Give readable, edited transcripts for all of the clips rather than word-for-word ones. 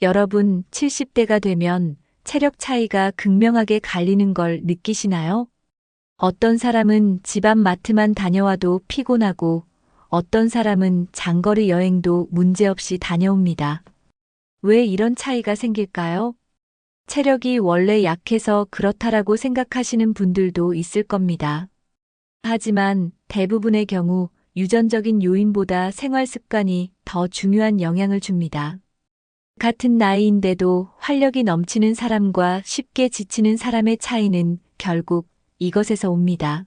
여러분, 70대가 되면 체력 차이가 극명하게 갈리는 걸 느끼시나요? 어떤 사람은 집안 마트만 다녀와도 피곤하고 어떤 사람은 장거리 여행도 문제없이 다녀옵니다. 왜 이런 차이가 생길까요? 체력이 원래 약해서 그렇다라고 생각하시는 분들도 있을 겁니다. 하지만 대부분의 경우 유전적인 요인보다 생활 습관이 더 중요한 영향을 줍니다. 같은 나이인데도 활력이 넘치는 사람과 쉽게 지치는 사람의 차이는 결국 이것에서 옵니다.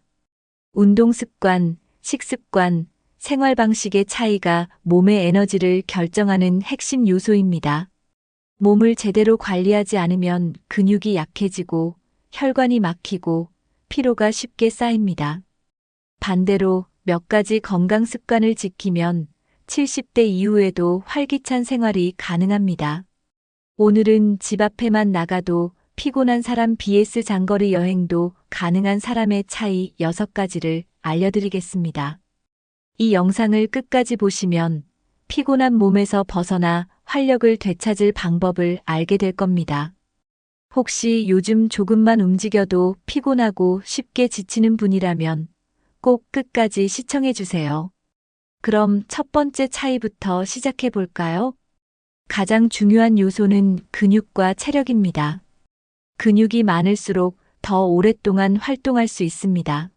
운동 습관, 식습관, 생활 방식의 차이가 몸의 에너지를 결정하는 핵심 요소입니다. 몸을 제대로 관리하지 않으면 근육이 약해지고 혈관이 막히고 피로가 쉽게 쌓입니다. 반대로 몇 가지 건강 습관을 지키면 70대 이후에도 활기찬 생활이 가능합니다. 오늘은 집 앞에만 나가도 피곤한 사람 vs 장거리 여행도 가능한 사람의 차이 6가지를 알려드리겠습니다. 이 영상을 끝까지 보시면 피곤한 몸에서 벗어나 활력을 되찾을 방법을 알게 될 겁니다. 혹시 요즘 조금만 움직여도 피곤하고 쉽게 지치는 분이라면 꼭 끝까지 시청해 주세요. 그럼 첫 번째 차이부터 시작해 볼까요? 가장 중요한 요소는 근육과 체력입니다. 근육이 많을수록 더 오랫동안 활동할 수 있습니다.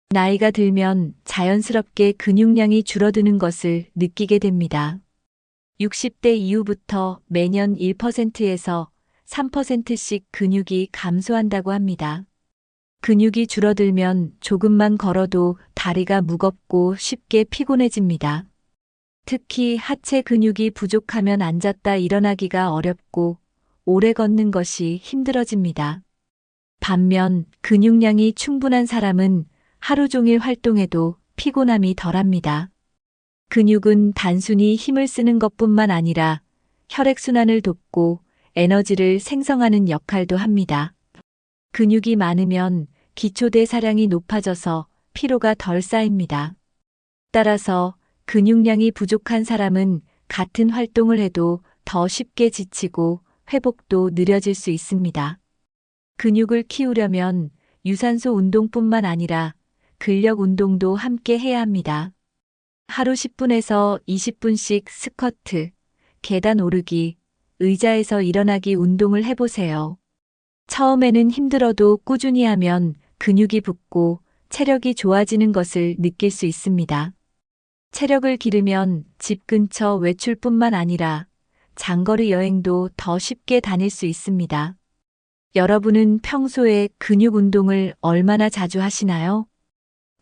나이가 들면 자연스럽게 근육량이 줄어드는 것을 느끼게 됩니다. 60대 이후부터 매년 1%에서 3%씩 근육이 감소한다고 합니다. 근육이 줄어들면 조금만 걸어도 다리가 무겁고 쉽게 피곤해집니다. 특히 하체 근육이 부족하면 앉았다 일어나기가 어렵고 오래 걷는 것이 힘들어집니다. 반면 근육량이 충분한 사람은 하루 종일 활동해도 피곤함이 덜합니다. 근육은 단순히 힘을 쓰는 것뿐만 아니라 혈액순환을 돕고 에너지를 생성하는 역할도 합니다. 근육이 많으면 기초대사량이 높아져서 피로가 덜 쌓입니다. 따라서 근육량이 부족한 사람은 같은 활동을 해도 더 쉽게 지치고 회복도 느려질 수 있습니다. 근육을 키우려면 유산소 운동뿐만 아니라 근력 운동도 함께 해야 합니다. 하루 10분에서 20분씩 스쿼트, 계단 오르기, 의자에서 일어나기 운동을 해보세요. 처음에는 힘들어도 꾸준히 하면 근육이 붙고 체력이 좋아지는 것을 느낄 수 있습니다. 체력을 기르면 집 근처 외출뿐만 아니라 장거리 여행도 더 쉽게 다닐 수 있습니다. 여러분은 평소에 근육 운동을 얼마나 자주 하시나요?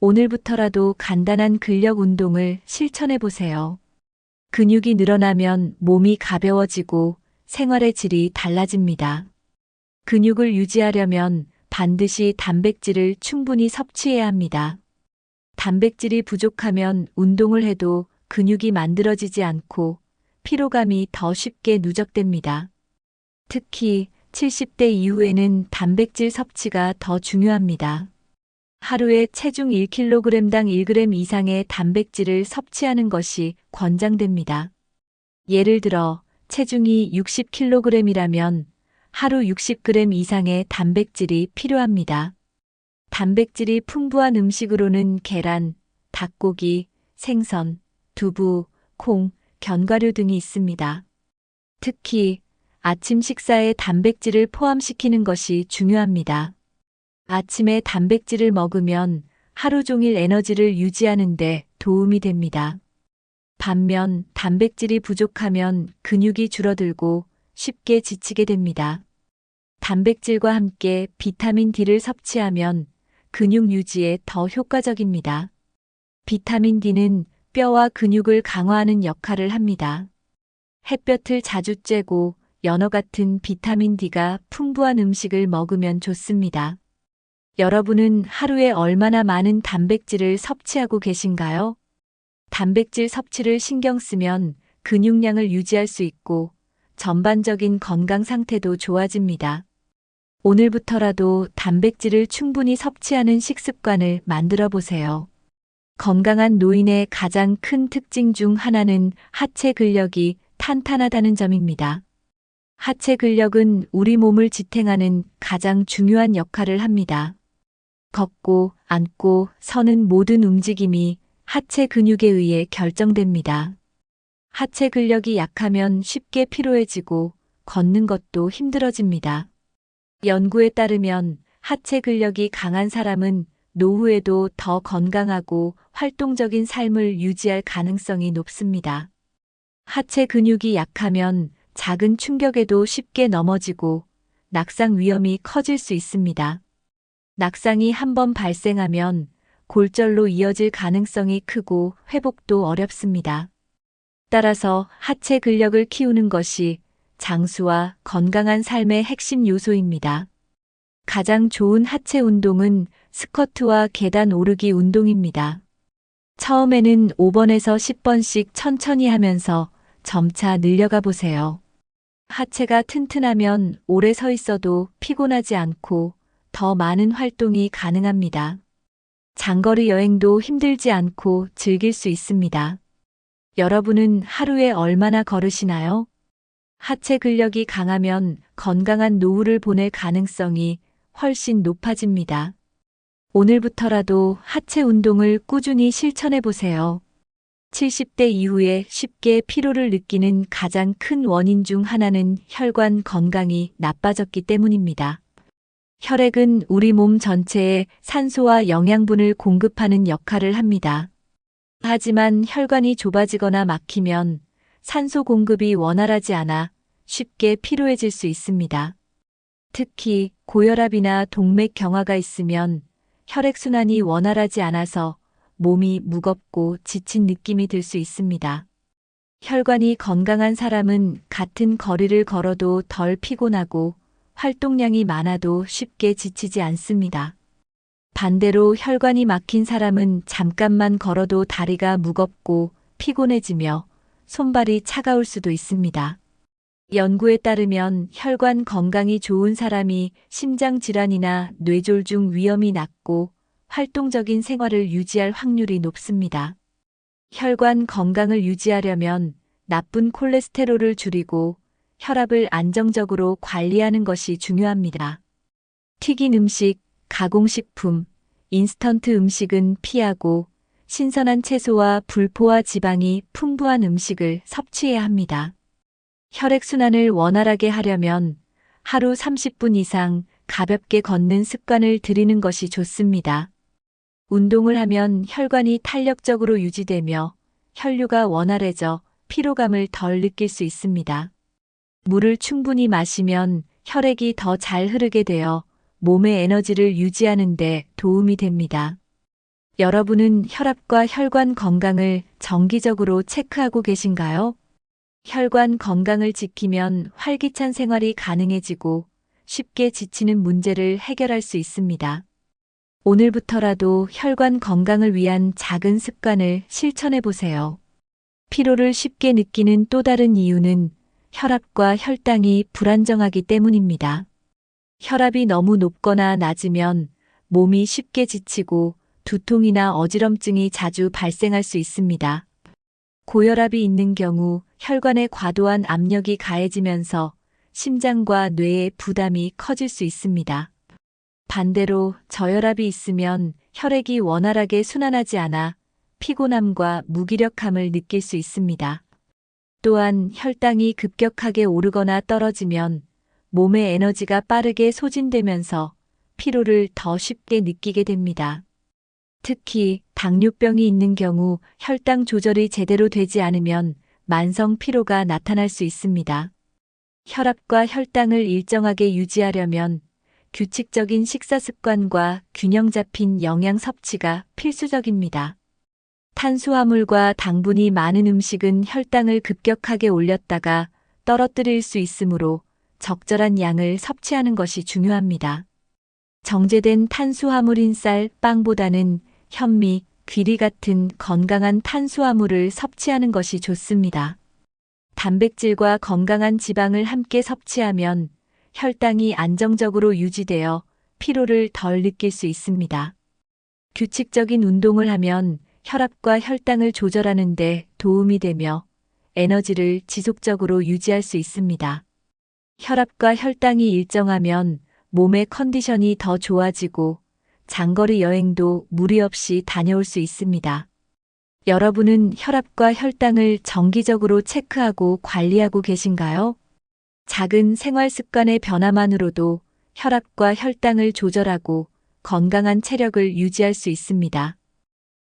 오늘부터라도 간단한 근력 운동을 실천해 보세요. 근육이 늘어나면 몸이 가벼워지고 생활의 질이 달라집니다. 근육을 유지하려면 반드시 단백질을 충분히 섭취해야 합니다. 단백질이 부족하면 운동을 해도 근육이 만들어지지 않고 피로감이 더 쉽게 누적됩니다. 특히 70대 이후에는 단백질 섭취가 더 중요합니다. 하루에 체중 1kg당 1g 이상의 단백질을 섭취하는 것이 권장됩니다. 예를 들어 체중이 60kg이라면 하루 60g 이상의 단백질이 필요합니다. 단백질이 풍부한 음식으로는 계란, 닭고기, 생선, 두부, 콩, 견과류 등이 있습니다. 특히 아침 식사에 단백질을 포함시키는 것이 중요합니다. 아침에 단백질을 먹으면 하루 종일 에너지를 유지하는 데 도움이 됩니다. 반면 단백질이 부족하면 근육이 줄어들고 쉽게 지치게 됩니다. 단백질과 함께 비타민 D를 섭취하면 근육 유지에 더 효과적입니다. 비타민 D는 뼈와 근육을 강화하는 역할을 합니다. 햇볕을 자주 쬐고 연어 같은 비타민 D가 풍부한 음식을 먹으면 좋습니다. 여러분은 하루에 얼마나 많은 단백질을 섭취하고 계신가요? 단백질 섭취를 신경 쓰면 근육량을 유지할 수 있고 전반적인 건강 상태도 좋아집니다. 오늘부터라도 단백질을 충분히 섭취하는 식습관을 만들어 보세요. 건강한 노인의 가장 큰 특징 중 하나는 하체 근력이 탄탄하다는 점입니다. 하체 근력은 우리 몸을 지탱하는 가장 중요한 역할을 합니다. 걷고, 앉고, 서는 모든 움직임이 하체 근육에 의해 결정됩니다. 하체 근력이 약하면 쉽게 피로해지고 걷는 것도 힘들어집니다. 연구에 따르면 하체 근력이 강한 사람은 노후에도 더 건강하고 활동적인 삶을 유지할 가능성이 높습니다. 하체 근육이 약하면 작은 충격에도 쉽게 넘어지고 낙상 위험이 커질 수 있습니다. 낙상이 한번 발생하면 골절로 이어질 가능성이 크고 회복도 어렵습니다. 따라서 하체 근력을 키우는 것이 장수와 건강한 삶의 핵심 요소입니다. 가장 좋은 하체 운동은 스쿼트와 계단 오르기 운동입니다. 처음에는 5번에서 10번씩 천천히 하면서 점차 늘려가 보세요. 하체가 튼튼하면 오래 서 있어도 피곤하지 않고 더 많은 활동이 가능합니다. 장거리 여행도 힘들지 않고 즐길 수 있습니다. 여러분은 하루에 얼마나 걸으시나요? 하체 근력이 강하면 건강한 노후를 보낼 가능성이 훨씬 높아집니다. 오늘부터라도 하체 운동을 꾸준히 실천해 보세요. 70대 이후에 쉽게 피로를 느끼는 가장 큰 원인 중 하나는 혈관 건강이 나빠졌기 때문입니다. 혈액은 우리 몸 전체에 산소와 영양분을 공급하는 역할을 합니다. 하지만 혈관이 좁아지거나 막히면 산소 공급이 원활하지 않아 쉽게 피로해질 수 있습니다. 특히 고혈압이나 동맥 경화가 있으면 혈액순환이 원활하지 않아서 몸이 무겁고 지친 느낌이 들 수 있습니다. 혈관이 건강한 사람은 같은 거리를 걸어도 덜 피곤하고 활동량이 많아도 쉽게 지치지 않습니다. 반대로 혈관이 막힌 사람은 잠깐만 걸어도 다리가 무겁고 피곤해지며 손발이 차가울 수도 있습니다. 연구에 따르면 혈관 건강이 좋은 사람이 심장 질환이나 뇌졸중 위험이 낮고 활동적인 생활을 유지할 확률이 높습니다. 혈관 건강을 유지하려면 나쁜 콜레스테롤을 줄이고 혈압을 안정적으로 관리하는 것이 중요합니다. 튀긴 음식, 가공식품, 인스턴트 음식은 피하고 신선한 채소와 불포화 지방이 풍부한 음식을 섭취해야 합니다. 혈액순환을 원활하게 하려면 하루 30분 이상 가볍게 걷는 습관을 들이는 것이 좋습니다. 운동을 하면 혈관이 탄력적으로 유지되며 혈류가 원활해져 피로감을 덜 느낄 수 있습니다. 물을 충분히 마시면 혈액이 더 잘 흐르게 되어 몸의 에너지를 유지하는 데 도움이 됩니다. 여러분은 혈압과 혈관 건강을 정기적으로 체크하고 계신가요? 혈관 건강을 지키면 활기찬 생활이 가능해지고 쉽게 지치는 문제를 해결할 수 있습니다. 오늘부터라도 혈관 건강을 위한 작은 습관을 실천해 보세요. 피로를 쉽게 느끼는 또 다른 이유는 혈압과 혈당이 불안정하기 때문입니다. 혈압이 너무 높거나 낮으면 몸이 쉽게 지치고 두통이나 어지럼증이 자주 발생할 수 있습니다. 고혈압이 있는 경우 혈관에 과도한 압력이 가해지면서 심장과 뇌의 부담이 커질 수 있습니다. 반대로 저혈압이 있으면 혈액이 원활하게 순환하지 않아 피곤함과 무기력함을 느낄 수 있습니다. 또한 혈당이 급격하게 오르거나 떨어지면 몸의 에너지가 빠르게 소진되면서 피로를 더 쉽게 느끼게 됩니다. 특히 당뇨병이 있는 경우 혈당 조절이 제대로 되지 않으면 만성 피로가 나타날 수 있습니다. 혈압과 혈당을 일정하게 유지하려면 규칙적인 식사 습관과 균형 잡힌 영양 섭취가 필수적입니다. 탄수화물과 당분이 많은 음식은 혈당을 급격하게 올렸다가 떨어뜨릴 수 있으므로 적절한 양을 섭취하는 것이 중요합니다. 정제된 탄수화물인 쌀, 빵보다는 현미, 귀리 같은 건강한 탄수화물을 섭취하는 것이 좋습니다. 단백질과 건강한 지방을 함께 섭취하면 혈당이 안정적으로 유지되어 피로를 덜 느낄 수 있습니다. 규칙적인 운동을 하면 혈압과 혈당을 조절하는 데 도움이 되며 에너지를 지속적으로 유지할 수 있습니다. 혈압과 혈당이 일정하면 몸의 컨디션이 더 좋아지고 장거리 여행도 무리 없이 다녀올 수 있습니다. 여러분은 혈압과 혈당을 정기적으로 체크하고 관리하고 계신가요? 작은 생활 습관의 변화만으로도 혈압과 혈당을 조절하고 건강한 체력을 유지할 수 있습니다.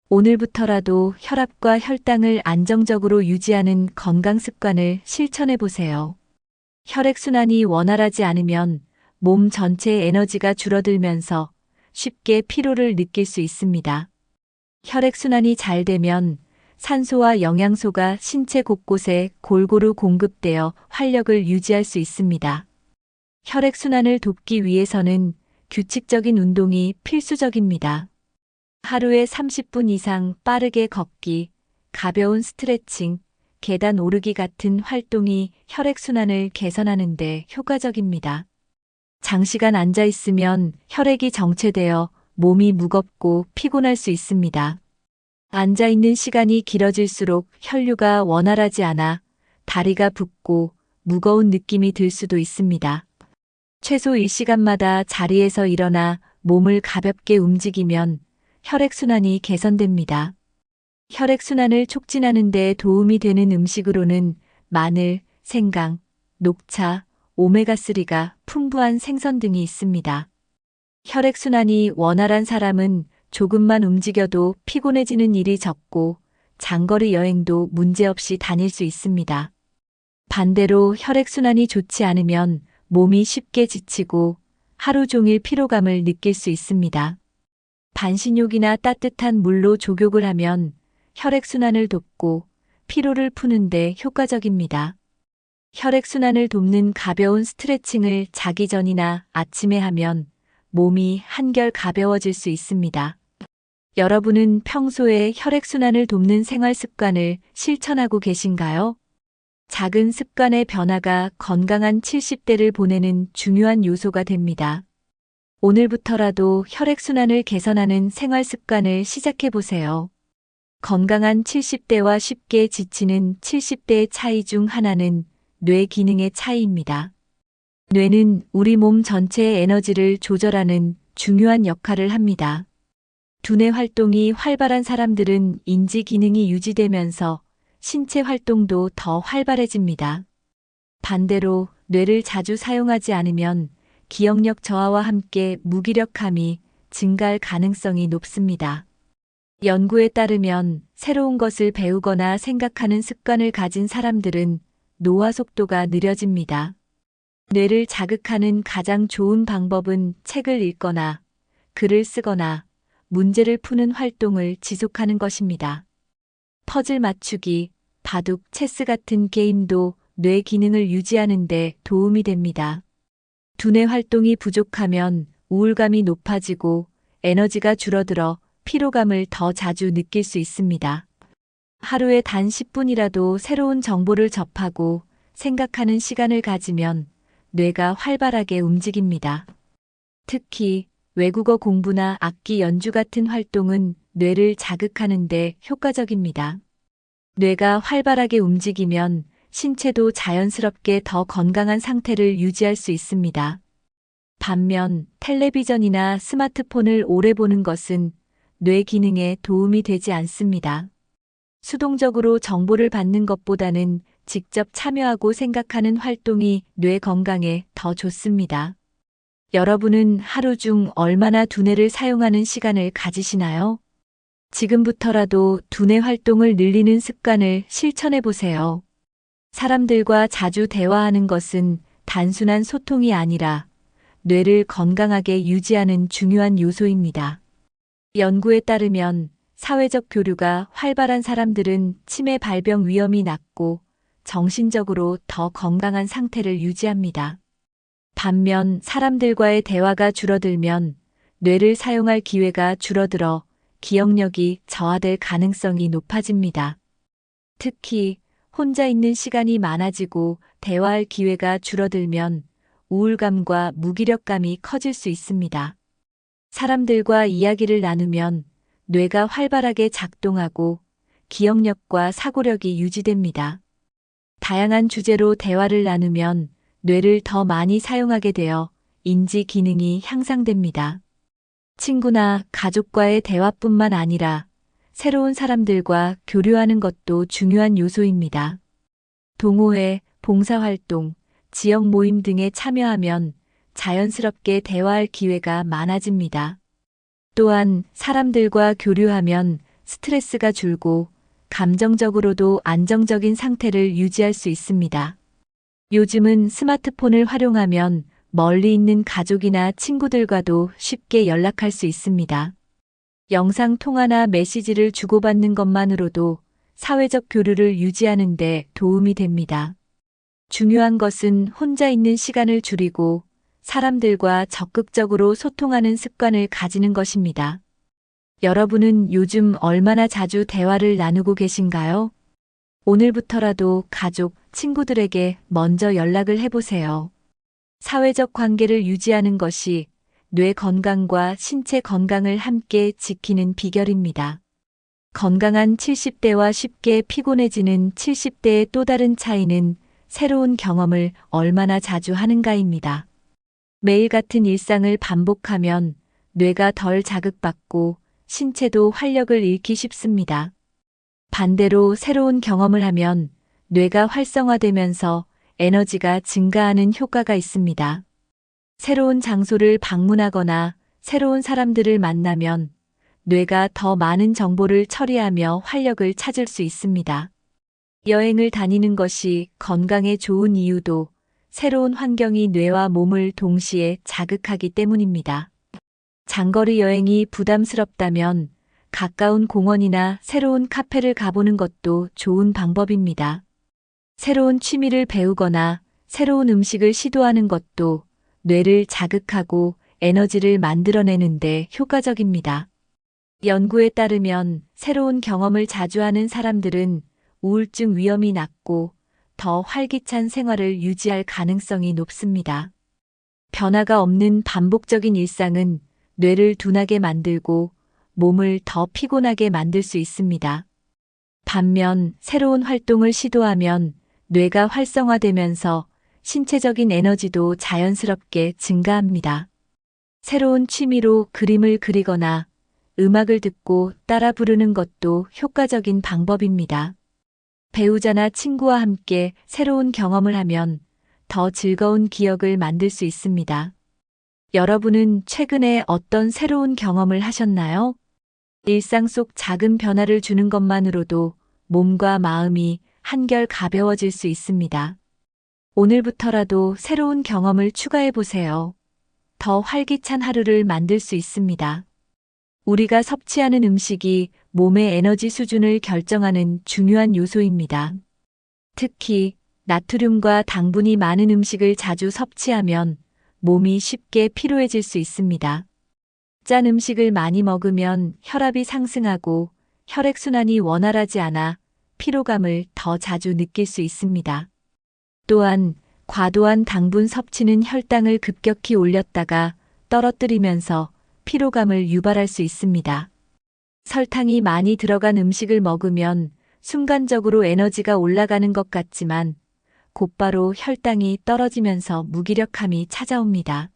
오늘부터라도 혈압과 혈당을 안정적으로 유지하는 건강 습관을 실천해 보세요. 혈액순환이 원활하지 않으면 몸 전체의 에너지가 줄어들면서 쉽게 피로를 느낄 수 있습니다. 혈액순환이 잘 되면 산소와 영양소가 신체 곳곳에 골고루 공급되어 활력을 유지할 수 있습니다. 혈액순환을 돕기 위해서는 규칙적인 운동이 필수적입니다. 하루에 30분 이상 빠르게 걷기, 가벼운 스트레칭, 계단 오르기 같은 활동이 혈액순환을 개선하는 데 효과적입니다. 장시간 앉아 있으면 혈액이 정체되어 몸이 무겁고 피곤할 수 있습니다. 앉아 있는 시간이 길어질수록 혈류가 원활하지 않아 다리가 붓고 무거운 느낌이 들 수도 있습니다. 최소 1시간마다 자리에서 일어나 몸을 가볍게 움직이면 혈액순환이 개선됩니다. 혈액순환을 촉진하는 데 도움이 되는 음식으로는 마늘, 생강, 녹차, 오메가3가 풍부한 생선 등이 있습니다. 혈액순환이 원활한 사람은 조금만 움직여도 피곤해지는 일이 적고 장거리 여행도 문제없이 다닐 수 있습니다. 반대로 혈액순환이 좋지 않으면 몸이 쉽게 지치고 하루 종일 피로감을 느낄 수 있습니다. 반신욕이나 따뜻한 물로 족욕을 하면 혈액순환을 돕고 피로를 푸는데 효과적입니다. 혈액순환을 돕는 가벼운 스트레칭을 자기 전이나 아침에 하면 몸이 한결 가벼워질 수 있습니다. 여러분은 평소에 혈액순환을 돕는 생활 습관을 실천하고 계신가요? 작은 습관의 변화가 건강한 70대를 보내는 중요한 요소가 됩니다. 오늘부터라도 혈액순환을 개선하는 생활 습관을 시작해 보세요. 건강한 70대와 쉽게 지치는 70대의 차이 중 하나는 뇌 기능의 차이입니다. 뇌는 우리 몸 전체의 에너지를 조절하는 중요한 역할을 합니다. 두뇌 활동이 활발한 사람들은 인지 기능이 유지되면서 신체 활동도 더 활발해집니다. 반대로 뇌를 자주 사용하지 않으면 기억력 저하와 함께 무기력함이 증가할 가능성이 높습니다. 연구에 따르면 새로운 것을 배우거나 생각하는 습관을 가진 사람들은 노화 속도가 느려집니다. 뇌를 자극하는 가장 좋은 방법은 책을 읽거나 글을 쓰거나 문제를 푸는 활동을 지속하는 것입니다. 퍼즐 맞추기, 바둑, 체스 같은 게임도 뇌 기능을 유지하는 데 도움이 됩니다. 두뇌 활동이 부족하면 우울감이 높아지고 에너지가 줄어들어 피로감을 더 자주 느낄 수 있습니다. 하루에 단 10분이라도 새로운 정보를 접하고 생각하는 시간을 가지면 뇌가 활발하게 움직입니다. 특히 외국어 공부나 악기 연주 같은 활동은 뇌를 자극하는 데 효과적입니다. 뇌가 활발하게 움직이면 신체도 자연스럽게 더 건강한 상태를 유지할 수 있습니다. 반면 텔레비전이나 스마트폰을 오래 보는 것은 뇌 기능에 도움이 되지 않습니다. 수동적으로 정보를 받는 것보다는 직접 참여하고 생각하는 활동이 뇌 건강에 더 좋습니다. 여러분은 하루 중 얼마나 두뇌를 사용하는 시간을 가지시나요? 지금부터라도 두뇌 활동을 늘리는 습관을 실천해 보세요. 사람들과 자주 대화하는 것은 단순한 소통이 아니라 뇌를 건강하게 유지하는 중요한 요소입니다. 연구에 따르면 사회적 교류가 활발한 사람들은 치매 발병 위험이 낮고 정신적으로 더 건강한 상태를 유지합니다. 반면 사람들과의 대화가 줄어들면 뇌를 사용할 기회가 줄어들어 기억력이 저하될 가능성이 높아집니다. 특히 혼자 있는 시간이 많아지고 대화할 기회가 줄어들면 우울감과 무기력감이 커질 수 있습니다. 사람들과 이야기를 나누면 뇌가 활발하게 작동하고 기억력과 사고력이 유지됩니다. 다양한 주제로 대화를 나누면 뇌를 더 많이 사용하게 되어 인지 기능이 향상됩니다. 친구나 가족과의 대화뿐만 아니라 새로운 사람들과 교류하는 것도 중요한 요소입니다. 동호회, 봉사활동, 지역 모임 등에 참여하면 자연스럽게 대화할 기회가 많아집니다. 또한 사람들과 교류하면 스트레스가 줄고 감정적으로도 안정적인 상태를 유지할 수 있습니다. 요즘은 스마트폰을 활용하면 멀리 있는 가족이나 친구들과도 쉽게 연락할 수 있습니다. 영상 통화나 메시지를 주고받는 것만으로도 사회적 교류를 유지하는 데 도움이 됩니다. 중요한 것은 혼자 있는 시간을 줄이고 사람들과 적극적으로 소통하는 습관을 가지는 것입니다. 여러분은 요즘 얼마나 자주 대화를 나누고 계신가요? 오늘부터라도 가족, 친구들에게 먼저 연락을 해보세요. 사회적 관계를 유지하는 것이 뇌 건강과 신체 건강을 함께 지키는 비결입니다. 건강한 70대와 쉽게 피곤해지는 70대의 또 다른 차이는 새로운 경험을 얼마나 자주 하는가입니다. 매일 같은 일상을 반복하면 뇌가 덜 자극받고 신체도 활력을 잃기 쉽습니다. 반대로 새로운 경험을 하면 뇌가 활성화되면서 에너지가 증가하는 효과가 있습니다. 새로운 장소를 방문하거나 새로운 사람들을 만나면 뇌가 더 많은 정보를 처리하며 활력을 찾을 수 있습니다. 여행을 다니는 것이 건강에 좋은 이유도 새로운 환경이 뇌와 몸을 동시에 자극하기 때문입니다. 장거리 여행이 부담스럽다면 가까운 공원이나 새로운 카페를 가보는 것도 좋은 방법입니다. 새로운 취미를 배우거나 새로운 음식을 시도하는 것도 뇌를 자극하고 에너지를 만들어내는데 효과적입니다. 연구에 따르면 새로운 경험을 자주 하는 사람들은 우울증 위험이 낮고 더 활기찬 생활을 유지할 가능성이 높습니다. 변화가 없는 반복적인 일상은 뇌를 둔하게 만들고 몸을 더 피곤하게 만들 수 있습니다. 반면 새로운 활동을 시도하면 뇌가 활성화되면서 신체적인 에너지도 자연스럽게 증가합니다. 새로운 취미로 그림을 그리거나 음악을 듣고 따라 부르는 것도 효과적인 방법입니다. 배우자나 친구와 함께 새로운 경험을 하면 더 즐거운 기억을 만들 수 있습니다. 여러분은 최근에 어떤 새로운 경험을 하셨나요? 일상 속 작은 변화를 주는 것만으로도 몸과 마음이 한결 가벼워질 수 있습니다. 오늘부터라도 새로운 경험을 추가해 보세요. 더 활기찬 하루를 만들 수 있습니다. 우리가 섭취하는 음식이 몸의 에너지 수준을 결정하는 중요한 요소입니다. 특히 나트륨과 당분이 많은 음식을 자주 섭취하면 몸이 쉽게 피로해질 수 있습니다. 짠 음식을 많이 먹으면 혈압이 상승하고 혈액순환이 원활하지 않아 피로감을 더 자주 느낄 수 있습니다. 또한 과도한 당분 섭취는 혈당을 급격히 올렸다가 떨어뜨리면서 피로감을 유발할 수 있습니다. 설탕이 많이 들어간 음식을 먹으면 순간적으로 에너지가 올라가는 것 같지만 곧바로 혈당이 떨어지면서 무기력함이 찾아옵니다.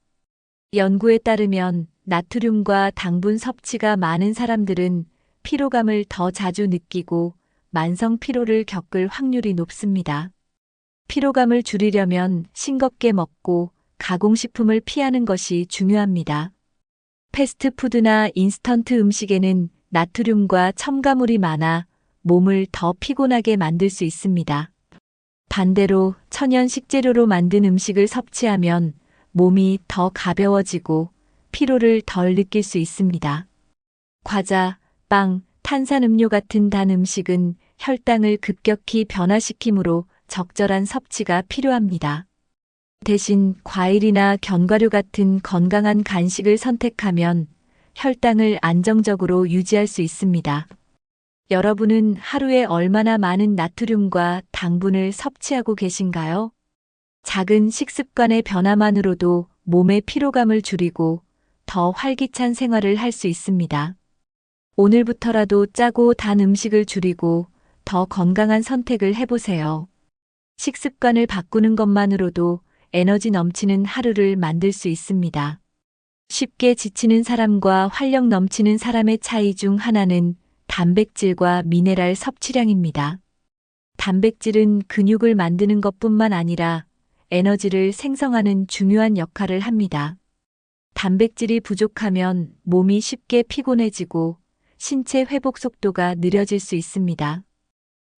연구에 따르면 나트륨과 당분 섭취가 많은 사람들은 피로감을 더 자주 느끼고 만성 피로를 겪을 확률이 높습니다. 피로감을 줄이려면 싱겁게 먹고 가공식품을 피하는 것이 중요합니다. 패스트푸드나 인스턴트 음식에는 나트륨과 첨가물이 많아 몸을 더 피곤하게 만들 수 있습니다. 반대로 천연 식재료로 만든 음식을 섭취하면 몸이 더 가벼워지고 피로를 덜 느낄 수 있습니다. 과자, 빵, 탄산음료 같은 단 음식은 혈당을 급격히 변화시키므로 적절한 섭취가 필요합니다. 대신 과일이나 견과류 같은 건강한 간식을 선택하면 혈당을 안정적으로 유지할 수 있습니다. 여러분은 하루에 얼마나 많은 나트륨과 당분을 섭취하고 계신가요? 작은 식습관의 변화만으로도 몸의 피로감을 줄이고 더 활기찬 생활을 할 수 있습니다. 오늘부터라도 짜고 단 음식을 줄이고 더 건강한 선택을 해보세요. 식습관을 바꾸는 것만으로도 에너지 넘치는 하루를 만들 수 있습니다. 쉽게 지치는 사람과 활력 넘치는 사람의 차이 중 하나는 단백질과 미네랄 섭취량입니다. 단백질은 근육을 만드는 것뿐만 아니라 에너지를 생성하는 중요한 역할을 합니다. 단백질이 부족하면 몸이 쉽게 피곤해지고 신체 회복 속도가 느려질 수 있습니다.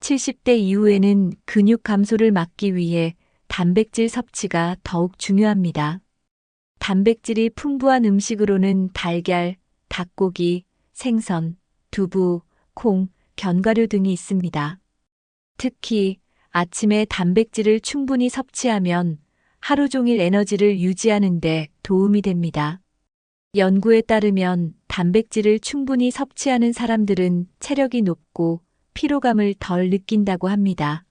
70대 이후에는 근육 감소를 막기 위해 단백질 섭취가 더욱 중요합니다. 단백질이 풍부한 음식으로는 달걀, 닭고기, 생선, 두부, 콩, 견과류 등이 있습니다. 특히 아침에 단백질을 충분히 섭취하면 하루 종일 에너지를 유지하는 데 도움이 됩니다. 연구에 따르면 단백질을 충분히 섭취하는 사람들은 체력이 높고 피로감을 덜 느낀다고 합니다.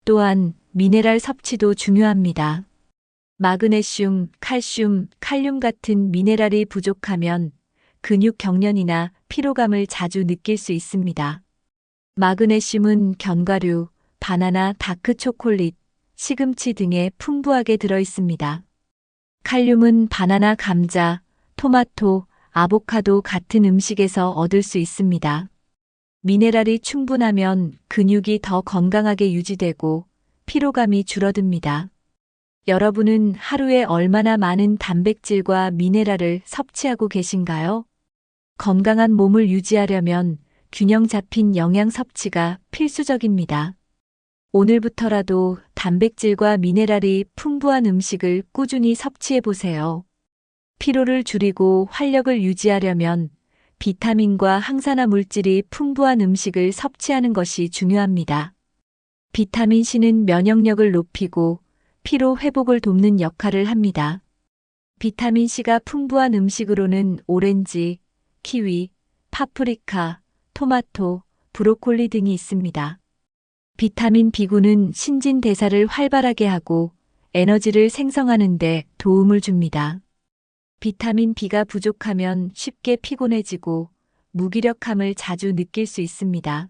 또한 미네랄 섭취도 중요합니다. 마그네슘, 칼슘, 칼륨 같은 미네랄이 부족하면 근육 경련이나 피로감을 자주 느낄 수 있습니다. 마그네슘은 견과류, 바나나, 다크 초콜릿, 시금치 등에 풍부하게 들어 있습니다. 칼륨은 바나나, 감자, 토마토, 아보카도 같은 음식에서 얻을 수 있습니다. 미네랄이 충분하면 근육이 더 건강하게 유지되고 피로감이 줄어듭니다. 여러분은 하루에 얼마나 많은 단백질과 미네랄을 섭취하고 계신가요? 건강한 몸을 유지하려면 균형 잡힌 영양 섭취가 필수적입니다. 오늘부터라도 단백질과 미네랄이 풍부한 음식을 꾸준히 섭취해 보세요. 피로를 줄이고 활력을 유지하려면 비타민과 항산화 물질이 풍부한 음식을 섭취하는 것이 중요합니다. 비타민 C는 면역력을 높이고 피로 회복을 돕는 역할을 합니다. 비타민 C가 풍부한 음식으로는 오렌지, 키위, 파프리카, 토마토, 브로콜리 등이 있습니다. 비타민 B군은 신진대사를 활발하게 하고 에너지를 생성하는 데 도움을 줍니다. 비타민 B가 부족하면 쉽게 피곤해지고 무기력함을 자주 느낄 수 있습니다.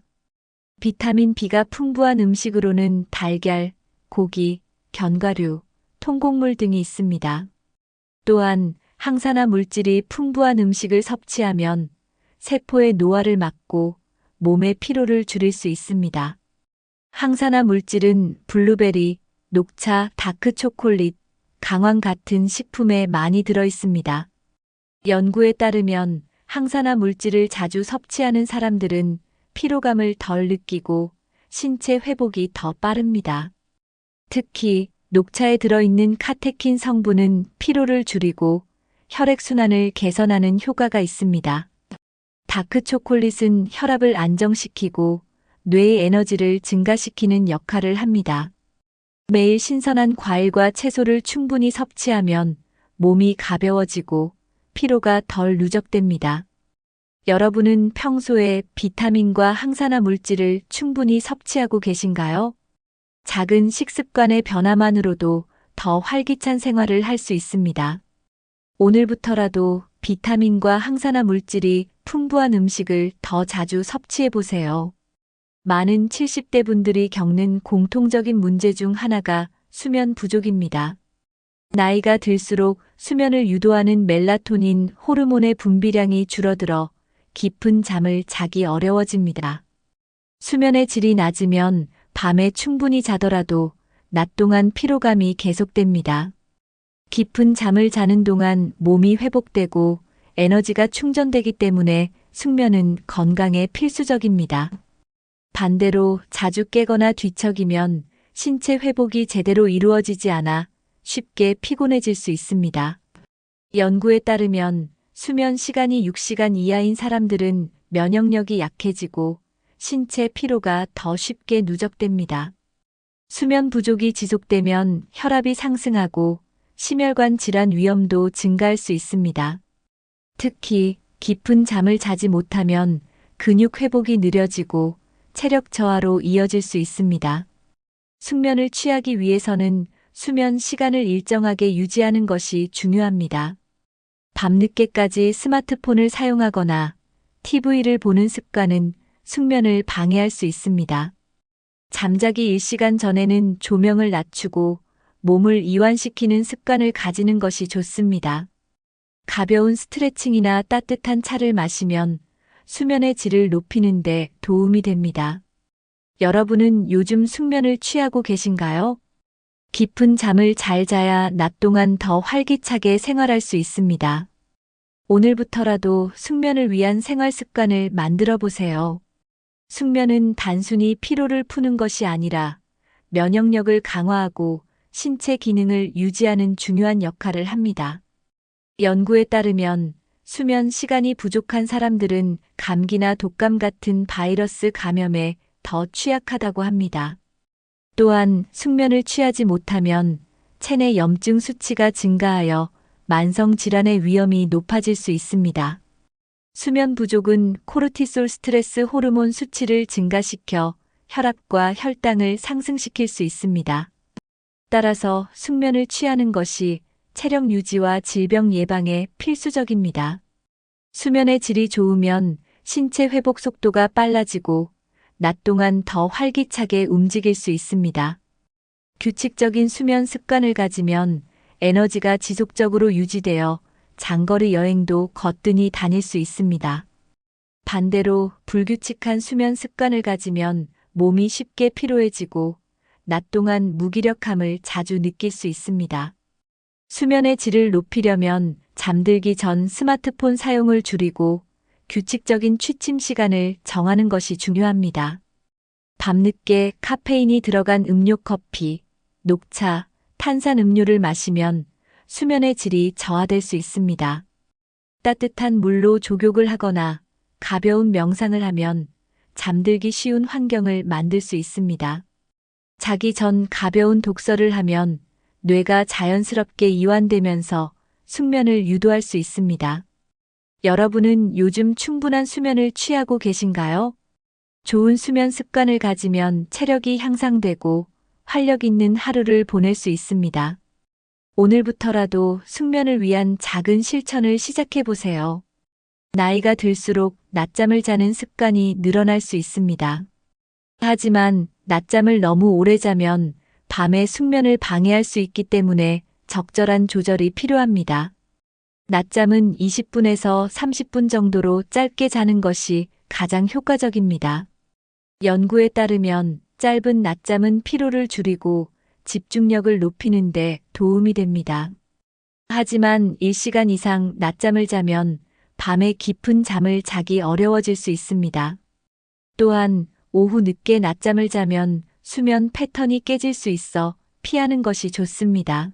비타민 B가 풍부한 음식으로는 달걀, 고기, 견과류, 통곡물 등이 있습니다. 또한 항산화 물질이 풍부한 음식을 섭취하면 세포의 노화를 막고 몸의 피로를 줄일 수 있습니다. 항산화 물질은 블루베리, 녹차, 다크 초콜릿, 강황 같은 식품에 많이 들어 있습니다. 연구에 따르면 항산화 물질을 자주 섭취하는 사람들은 피로감을 덜 느끼고 신체 회복이 더 빠릅니다. 특히 녹차에 들어있는 카테킨 성분은 피로를 줄이고 혈액순환을 개선하는 효과가 있습니다. 다크 초콜릿은 혈압을 안정시키고 뇌의 에너지를 증가시키는 역할을 합니다. 매일 신선한 과일과 채소를 충분히 섭취하면 몸이 가벼워지고 피로가 덜 누적됩니다. 여러분은 평소에 비타민과 항산화 물질을 충분히 섭취하고 계신가요? 작은 식습관의 변화만으로도 더 활기찬 생활을 할 수 있습니다. 오늘부터라도 비타민과 항산화 물질이 풍부한 음식을 더 자주 섭취해 보세요. 많은 70대 분들이 겪는 공통적인 문제 중 하나가 수면 부족입니다. 나이가 들수록 수면을 유도하는 멜라토닌 호르몬의 분비량이 줄어들어 깊은 잠을 자기 어려워집니다. 수면의 질이 낮으면 밤에 충분히 자더라도 낮 동안 피로감이 계속됩니다. 깊은 잠을 자는 동안 몸이 회복되고 에너지가 충전되기 때문에 숙면은 건강에 필수적입니다. 반대로 자주 깨거나 뒤척이면 신체 회복이 제대로 이루어지지 않아 쉽게 피곤해질 수 있습니다. 연구에 따르면 수면 시간이 6시간 이하인 사람들은 면역력이 약해지고 신체 피로가 더 쉽게 누적됩니다. 수면 부족이 지속되면 혈압이 상승하고 심혈관 질환 위험도 증가할 수 있습니다. 특히 깊은 잠을 자지 못하면 근육 회복이 느려지고 체력 저하로 이어질 수 있습니다. 숙면을 취하기 위해서는 수면 시간을 일정하게 유지하는 것이 중요합니다. 밤늦게까지 스마트폰을 사용하거나 TV를 보는 습관은 숙면을 방해할 수 있습니다. 잠자기 1시간 전에는 조명을 낮추고 몸을 이완시키는 습관을 가지는 것이 좋습니다. 가벼운 스트레칭이나 따뜻한 차를 마시면 수면의 질을 높이는 데 도움이 됩니다. 여러분은 요즘 숙면을 취하고 계신가요? 깊은 잠을 잘 자야 낮 동안 더 활기차게 생활할 수 있습니다. 오늘부터라도 숙면을 위한 생활 습관을 만들어 보세요. 숙면은 단순히 피로를 푸는 것이 아니라 면역력을 강화하고 신체 기능을 유지하는 중요한 역할을 합니다. 연구에 따르면 수면 시간이 부족한 사람들은 감기나 독감 같은 바이러스 감염에 더 취약하다고 합니다. 또한 숙면을 취하지 못하면 체내 염증 수치가 증가하여 만성 질환의 위험이 높아질 수 있습니다. 수면 부족은 코르티솔 스트레스 호르몬 수치를 증가시켜 혈압과 혈당을 상승시킬 수 있습니다. 따라서 숙면을 취하는 것이 체력 유지와 질병 예방에 필수적입니다. 수면의 질이 좋으면 신체 회복 속도가 빨라지고 낮 동안 더 활기차게 움직일 수 있습니다. 규칙적인 수면 습관을 가지면 에너지가 지속적으로 유지되어 장거리 여행도 거뜬히 다닐 수 있습니다. 반대로 불규칙한 수면 습관을 가지면 몸이 쉽게 피로해지고 낮 동안 무기력함을 자주 느낄 수 있습니다. 수면의 질을 높이려면 잠들기 전 스마트폰 사용을 줄이고 규칙적인 취침 시간을 정하는 것이 중요합니다. 밤늦게 카페인이 들어간 음료 커피, 녹차, 탄산음료를 마시면 수면의 질이 저하될 수 있습니다. 따뜻한 물로 족욕을 하거나 가벼운 명상을 하면 잠들기 쉬운 환경을 만들 수 있습니다. 자기 전 가벼운 독서를 하면 뇌가 자연스럽게 이완되면서 숙면을 유도할 수 있습니다. 여러분은 요즘 충분한 수면을 취하고 계신가요? 좋은 수면 습관을 가지면 체력이 향상되고 활력 있는 하루를 보낼 수 있습니다. 오늘부터라도 숙면을 위한 작은 실천을 시작해 보세요. 나이가 들수록 낮잠을 자는 습관이 늘어날 수 있습니다. 하지만 낮잠을 너무 오래 자면 밤에 숙면을 방해할 수 있기 때문에 적절한 조절이 필요합니다. 낮잠은 20분에서 30분 정도로 짧게 자는 것이 가장 효과적입니다. 연구에 따르면 짧은 낮잠은 피로를 줄이고 집중력을 높이는 데 도움이 됩니다. 하지만 1시간 이상 낮잠을 자면 밤에 깊은 잠을 자기 어려워질 수 있습니다. 또한 오후 늦게 낮잠을 자면 수면 패턴이 깨질 수 있어 피하는 것이 좋습니다.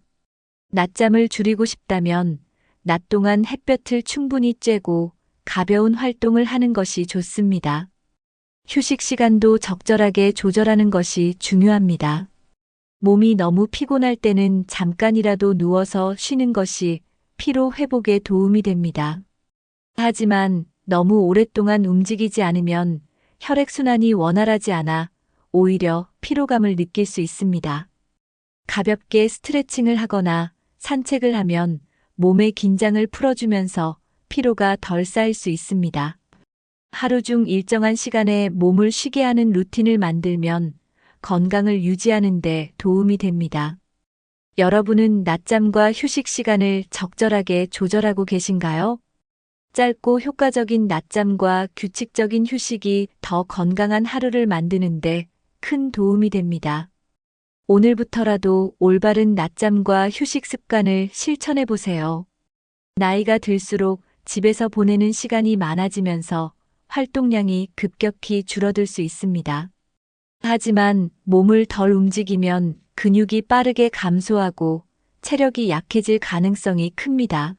낮잠을 줄이고 싶다면 낮 동안 햇볕을 충분히 쬐고 가벼운 활동을 하는 것이 좋습니다. 휴식 시간도 적절하게 조절하는 것이 중요합니다. 몸이 너무 피곤할 때는 잠깐이라도 누워서 쉬는 것이 피로 회복에 도움이 됩니다. 하지만 너무 오랫동안 움직이지 않으면 혈액순환이 원활하지 않아 오히려 피로감을 느낄 수 있습니다. 가볍게 스트레칭을 하거나 산책을 하면 몸의 긴장을 풀어주면서 피로가 덜 쌓일 수 있습니다. 하루 중 일정한 시간에 몸을 쉬게 하는 루틴을 만들면 건강을 유지하는 데 도움이 됩니다. 여러분은 낮잠과 휴식 시간을 적절하게 조절하고 계신가요? 짧고 효과적인 낮잠과 규칙적인 휴식이 더 건강한 하루를 만드는데 큰 도움이 됩니다. 오늘부터라도 올바른 낮잠과 휴식 습관을 실천해 보세요. 나이가 들수록 집에서 보내는 시간이 많아지면서 활동량이 급격히 줄어들 수 있습니다. 하지만 몸을 덜 움직이면 근육이 빠르게 감소하고 체력이 약해질 가능성이 큽니다.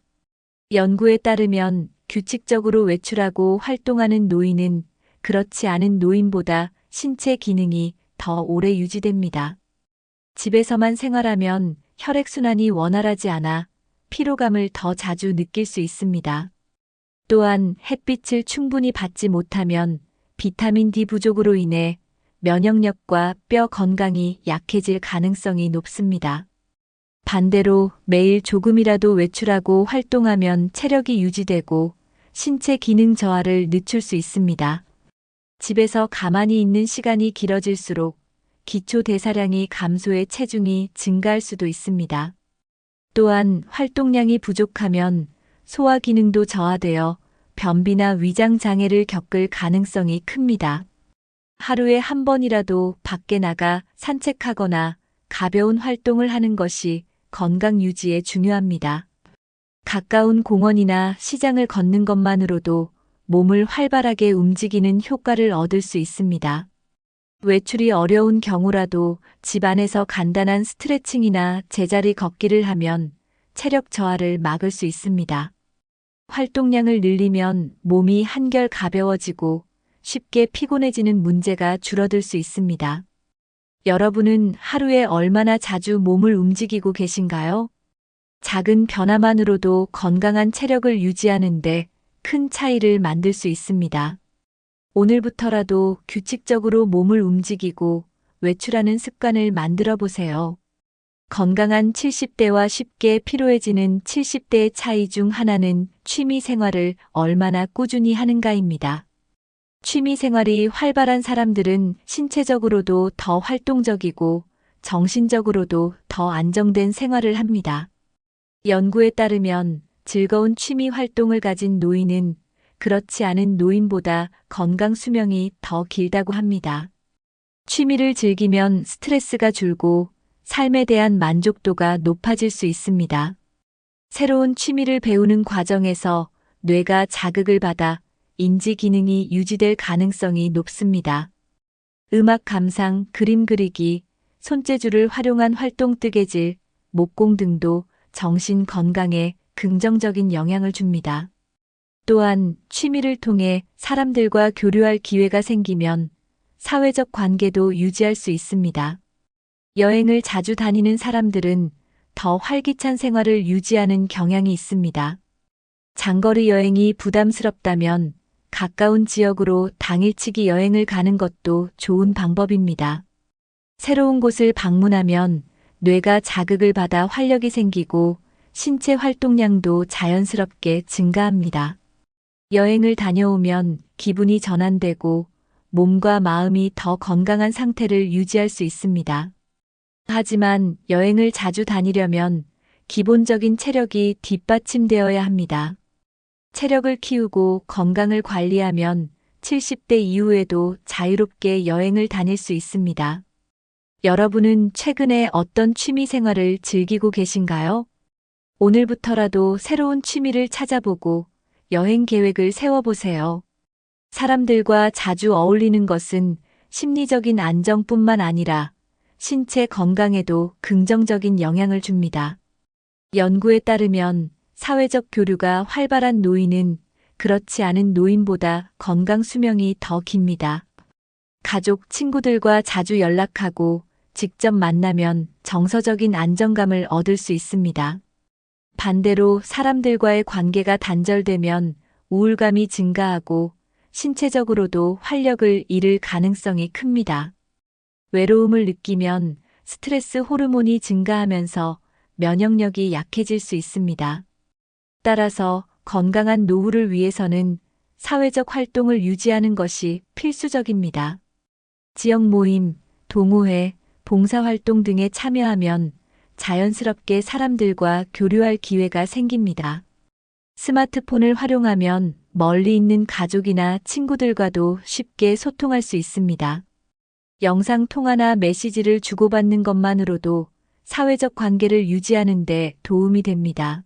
연구에 따르면 규칙적으로 외출하고 활동하는 노인은 그렇지 않은 노인보다 신체 기능이 더 오래 유지됩니다. 집에서만 생활하면 혈액순환이 원활하지 않아 피로감을 더 자주 느낄 수 있습니다. 또한 햇빛을 충분히 받지 못하면 비타민 D 부족으로 인해 면역력과 뼈 건강이 약해질 가능성이 높습니다. 반대로 매일 조금이라도 외출하고 활동하면 체력이 유지되고 신체 기능 저하를 늦출 수 있습니다. 집에서 가만히 있는 시간이 길어질수록 기초 대사량이 감소해 체중이 증가할 수도 있습니다. 또한 활동량이 부족하면 소화 기능도 저하되어 변비나 위장 장애를 겪을 가능성이 큽니다. 하루에 한 번이라도 밖에 나가 산책하거나 가벼운 활동을 하는 것이 건강 유지에 중요합니다. 가까운 공원이나 시장을 걷는 것만으로도 몸을 활발하게 움직이는 효과를 얻을 수 있습니다. 외출이 어려운 경우라도 집 안에서 간단한 스트레칭이나 제자리 걷기를 하면 체력 저하를 막을 수 있습니다. 활동량을 늘리면 몸이 한결 가벼워지고 쉽게 피곤해지는 문제가 줄어들 수 있습니다. 여러분은 하루에 얼마나 자주 몸을 움직이고 계신가요? 작은 변화만으로도 건강한 체력을 유지하는데 큰 차이를 만들 수 있습니다. 오늘부터라도 규칙적으로 몸을 움직이고 외출하는 습관을 만들어 보세요. 건강한 70대와 쉽게 피로해지는 70대의 차이 중 하나는 취미 생활을 얼마나 꾸준히 하는가입니다. 취미 생활이 활발한 사람들은 신체적으로도 더 활동적이고 정신적으로도 더 안정된 생활을 합니다. 연구에 따르면 즐거운 취미 활동을 가진 노인은 그렇지 않은 노인보다 건강 수명이 더 길다고 합니다. 취미를 즐기면 스트레스가 줄고 삶에 대한 만족도가 높아질 수 있습니다. 새로운 취미를 배우는 과정에서 뇌가 자극을 받아 인지 기능이 유지될 가능성이 높습니다. 음악 감상, 그림 그리기, 손재주를 활용한 활동 뜨개질, 목공 등도 정신 건강에 긍정적인 영향을 줍니다. 또한 취미를 통해 사람들과 교류할 기회가 생기면 사회적 관계도 유지할 수 있습니다. 여행을 자주 다니는 사람들은 더 활기찬 생활을 유지하는 경향이 있습니다. 장거리 여행이 부담스럽다면 가까운 지역으로 당일치기 여행을 가는 것도 좋은 방법입니다. 새로운 곳을 방문하면 뇌가 자극을 받아 활력이 생기고 신체 활동량도 자연스럽게 증가합니다. 여행을 다녀오면 기분이 전환되고 몸과 마음이 더 건강한 상태를 유지할 수 있습니다. 하지만 여행을 자주 다니려면 기본적인 체력이 뒷받침되어야 합니다. 체력을 키우고 건강을 관리하면 70대 이후에도 자유롭게 여행을 다닐 수 있습니다. 여러분은 최근에 어떤 취미 생활을 즐기고 계신가요? 오늘부터라도 새로운 취미를 찾아보고 여행 계획을 세워보세요. 사람들과 자주 어울리는 것은 심리적인 안정뿐만 아니라 신체 건강에도 긍정적인 영향을 줍니다. 연구에 따르면 사회적 교류가 활발한 노인은 그렇지 않은 노인보다 건강 수명이 더 깁니다. 가족, 친구들과 자주 연락하고 직접 만나면 정서적인 안정감을 얻을 수 있습니다. 반대로 사람들과의 관계가 단절되면 우울감이 증가하고 신체적으로도 활력을 잃을 가능성이 큽니다. 외로움을 느끼면 스트레스 호르몬이 증가하면서 면역력이 약해질 수 있습니다. 따라서 건강한 노후를 위해서는 사회적 활동을 유지하는 것이 필수적입니다. 지역 모임, 동호회, 봉사활동 등에 참여하면 자연스럽게 사람들과 교류할 기회가 생깁니다. 스마트폰을 활용하면 멀리 있는 가족이나 친구들과도 쉽게 소통할 수 있습니다. 영상 통화나 메시지를 주고받는 것만으로도 사회적 관계를 유지하는 데 도움이 됩니다.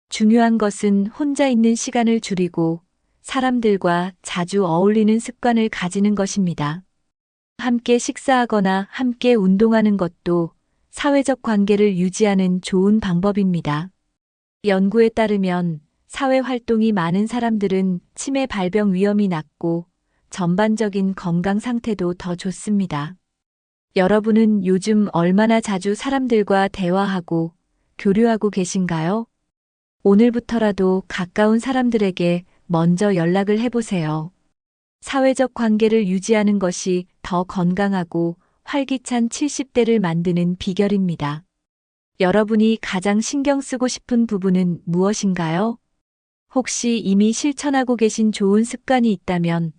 중요한 것은 혼자 있는 시간을 줄이고 사람들과 자주 어울리는 습관을 가지는 것입니다. 함께 식사하거나 함께 운동하는 것도 사회적 관계를 유지하는 좋은 방법입니다. 연구에 따르면 사회 활동이 많은 사람들은 치매 발병 위험이 낮고 전반적인 건강 상태도 더 좋습니다. 여러분은 요즘 얼마나 자주 사람들과 대화하고 교류하고 계신가요? 오늘부터라도 가까운 사람들에게 먼저 연락을 해보세요. 사회적 관계를 유지하는 것이 더 건강하고 활기찬 70대를 만드는 비결입니다. 여러분이 가장 신경 쓰고 싶은 부분은 무엇인가요? 혹시 이미 실천하고 계신 좋은 습관이 있다면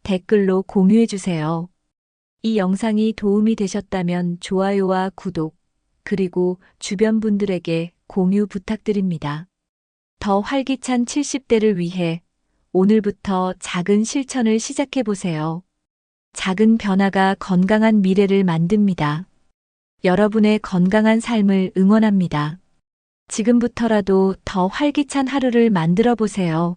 댓글로 공유해 주세요. 이 영상이 도움이 되셨다면 좋아요와 구독, 그리고 주변 분들에게 공유 부탁드립니다. 더 활기찬 70대를 위해 오늘부터 작은 실천을 시작해 보세요. 작은 변화가 건강한 미래를 만듭니다. 여러분의 건강한 삶을 응원합니다. 지금부터라도 더 활기찬 하루를 만들어 보세요.